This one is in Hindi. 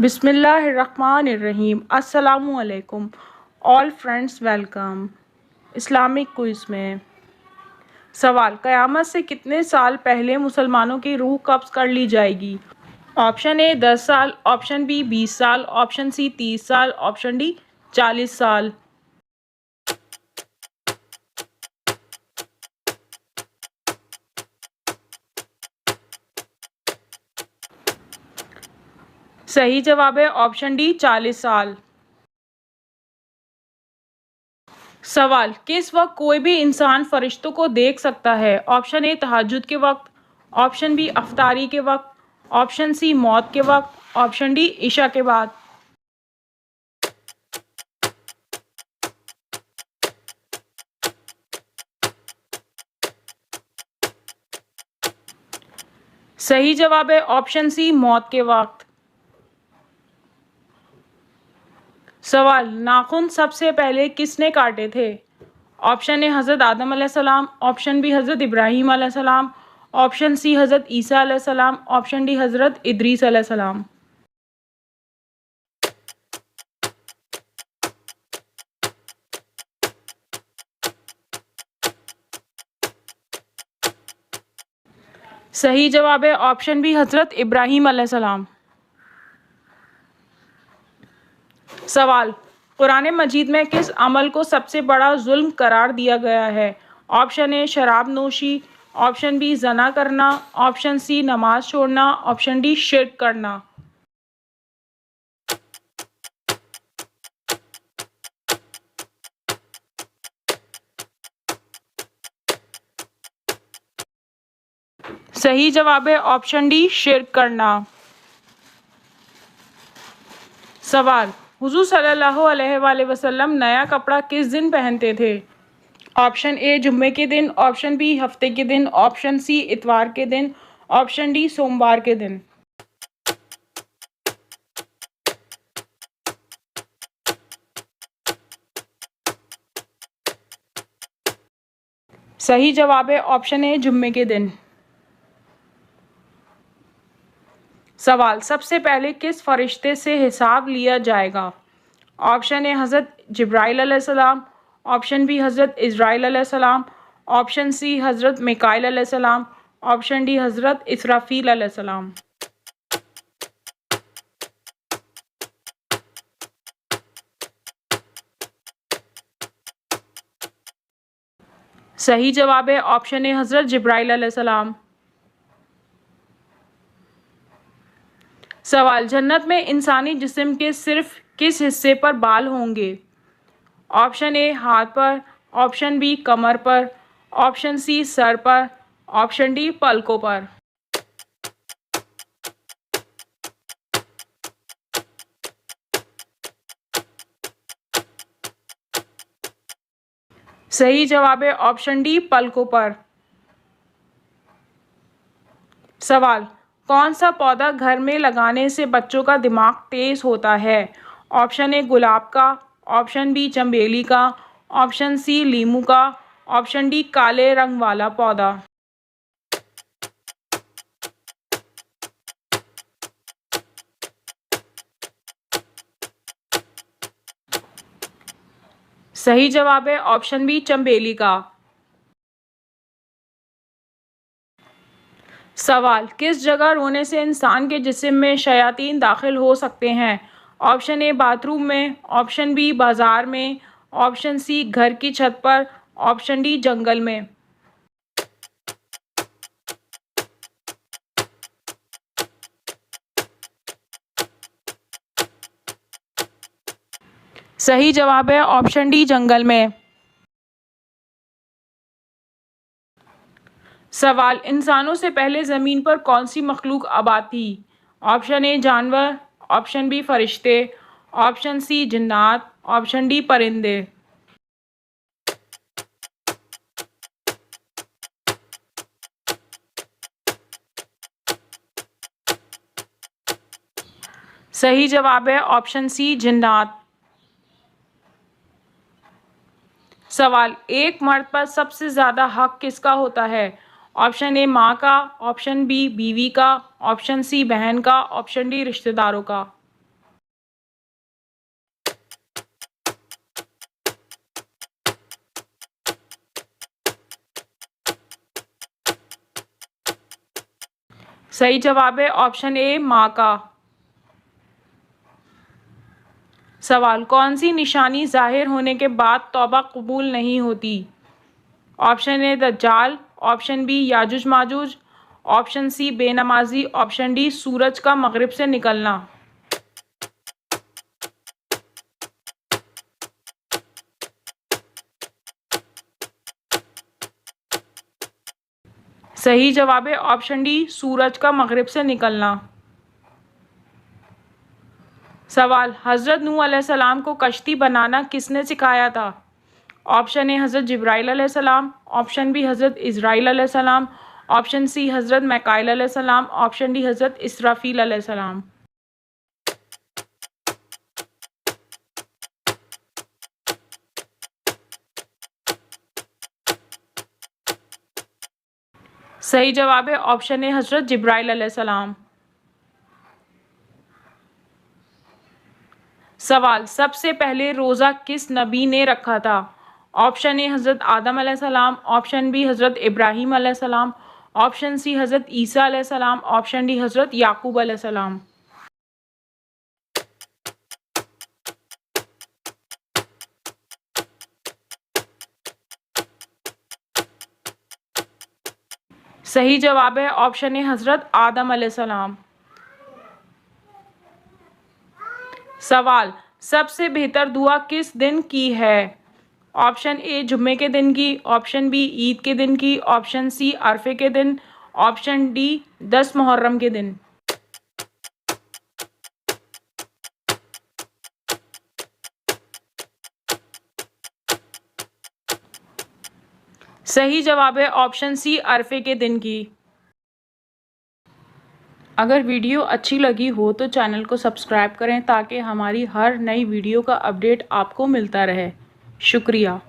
बिस्मिल्लाहिर्रहमानिर्रहीम। अस्सलामुअलैकुम all friends, welcome. Islamic quiz में सवाल, क़यामत से कितने साल पहले मुसलमानों की रूह कब्ज़ कर ली जाएगी? ऑप्शन ए 10 साल, ऑप्शन बी 20 साल, ऑप्शन सी 30 साल, ऑप्शन डी 40 साल। सही जवाब है ऑप्शन डी 40 साल। सवाल, किस वक्त कोई भी इंसान फरिश्तों को देख सकता है? ऑप्शन ए तहज्जुद के वक्त, ऑप्शन बी अफ्तारी के वक्त, ऑप्शन सी मौत के वक्त, ऑप्शन डी इशा के बाद। सही जवाब है ऑप्शन सी मौत के वक्त। सवाल, नाखून सबसे पहले किसने काटे थे? ऑप्शन ए हज़रत आदम अलैहिस्सलाम, ऑप्शन बी हज़रत इब्राहीम अलैहिस्सलाम, ऑप्शन सी हज़रत ईसा अलैहिस्सलाम, ऑप्शन डी हज़रत इदरीस अलैहिस्सलाम। सही जवाब है ऑप्शन बी हज़रत इब्राहीम अलैहिस्सलाम। सवाल, कुरान मजीद में किस अमल को सबसे बड़ा जुल्म करार दिया गया है? ऑप्शन ए शराब नोशी, ऑप्शन बी जना करना, ऑप्शन सी नमाज छोड़ना, ऑप्शन डी शिर्क करना। सही जवाब है ऑप्शन डी शिर्क करना। सवाल, हुजूर सल्लल्लाहु अलैहि वसल्लम नया कपड़ा किस दिन पहनते थे? ऑप्शन ए जुम्मे के दिन, ऑप्शन बी हफ्ते के दिन, ऑप्शन सी इतवार के दिन, ऑप्शन डी सोमवार के दिन। सही जवाब है ऑप्शन ए जुम्मे के दिन। सवाल, सबसे पहले किस फरिश्ते से हिसाब लिया जाएगा? ऑप्शन ए हज़रत जिब्राइल अलैहिस्सलाम, ऑप्शन बी हज़रत इज़राइल अलैहिस्सलाम, ऑप्शन सी हज़रत मिकाइल अलैहिस्सलाम, ऑप्शन डी हज़रत इसराफील अलैहिस्सलाम। सही जवाब है ऑप्शन ए हज़रत जिब्राइल अलैहिस्सलाम। सवाल, जन्नत में इंसानी जिस्म के सिर्फ किस हिस्से पर बाल होंगे? ऑप्शन ए हाथ पर, ऑप्शन बी कमर पर, ऑप्शन सी सर पर, ऑप्शन डी पलकों पर। सही जवाब है ऑप्शन डी पलकों पर। सवाल, कौन सा पौधा घर में लगाने से बच्चों का दिमाग तेज होता है? ऑप्शन ए गुलाब का, ऑप्शन बी चमेली का, ऑप्शन सी लीमू का, ऑप्शन डी काले रंग वाला पौधा। सही जवाब है ऑप्शन बी चमेली का। सवाल, किस जगह रोने से इंसान के जिस्म में शयातीन दाखिल हो सकते हैं? ऑप्शन ए बाथरूम में, ऑप्शन बी बाजार में, ऑप्शन सी घर की छत पर, ऑप्शन डी जंगल में। सही जवाब है ऑप्शन डी जंगल में। सवाल, इंसानों से पहले ज़मीन पर कौन सी मखलूक आबाद थी? ऑप्शन ए जानवर, ऑप्शन बी फरिश्ते, ऑप्शन सी जिन्नात, ऑप्शन डी परिंदे। सही जवाब है ऑप्शन सी जिन्नात। सवाल, एक मर्द पर सबसे ज़्यादा हक किसका होता है? ऑप्शन ए माँ का, ऑप्शन बी बीवी का, ऑप्शन सी बहन का, ऑप्शन डी रिश्तेदारों का। सही जवाब है ऑप्शन ए माँ का। सवाल, कौन सी निशानी जाहिर होने के बाद तौबा कबूल नहीं होती? ऑप्शन ए दज्जाल, ऑप्शन बी याजुज माजुज, ऑप्शन सी बेनमाजी, ऑप्शन डी सूरज का मगरिब से निकलना। सही जवाब है ऑप्शन डी सूरज का मगरिब से निकलना। सवाल, हज़रत नूह अलैहिस्सलाम को कश्ती बनाना किसने सिखाया था? ऑप्शन ए हज़रत जिब्राइल अलैहिस्सलाम, ऑप्शन बी हज़रत इज़राइल अलैहिस्सलाम, ऑप्शन सी हज़रत मिकाईल अलैहिस्सलाम, ऑप्शन डी हज़रत इसराफील अलैहिस्सलाम। सही जवाब है ऑप्शन ए हज़रत जिब्राइल अलैहिस्सलाम। सवाल, सबसे पहले रोज़ा किस नबी ने रखा था? ऑप्शन ए हज़रत आदम अलैहिस्सलाम, ऑप्शन बी हज़रत इब्राहीम अलैहिस्सलाम, ऑप्शन सी हज़रत ईसा अलैहिस्सलाम, ऑप्शन डी हज़रत याकूब अलैहिस्सलाम। सही जवाब है ऑप्शन ए हज़रत आदम अलैहिस्सलाम। सवाल, सबसे बेहतर दुआ किस दिन की है? ऑप्शन ए जुम्मे के दिन की, ऑप्शन बी ईद के दिन की, ऑप्शन सी अरफे के दिन, ऑप्शन डी 10 मुहर्रम के दिन। सही जवाब है ऑप्शन सी अरफे के दिन की। अगर वीडियो अच्छी लगी हो तो चैनल को सब्सक्राइब करें ताकि हमारी हर नई वीडियो का अपडेट आपको मिलता रहे। शुक्रिया।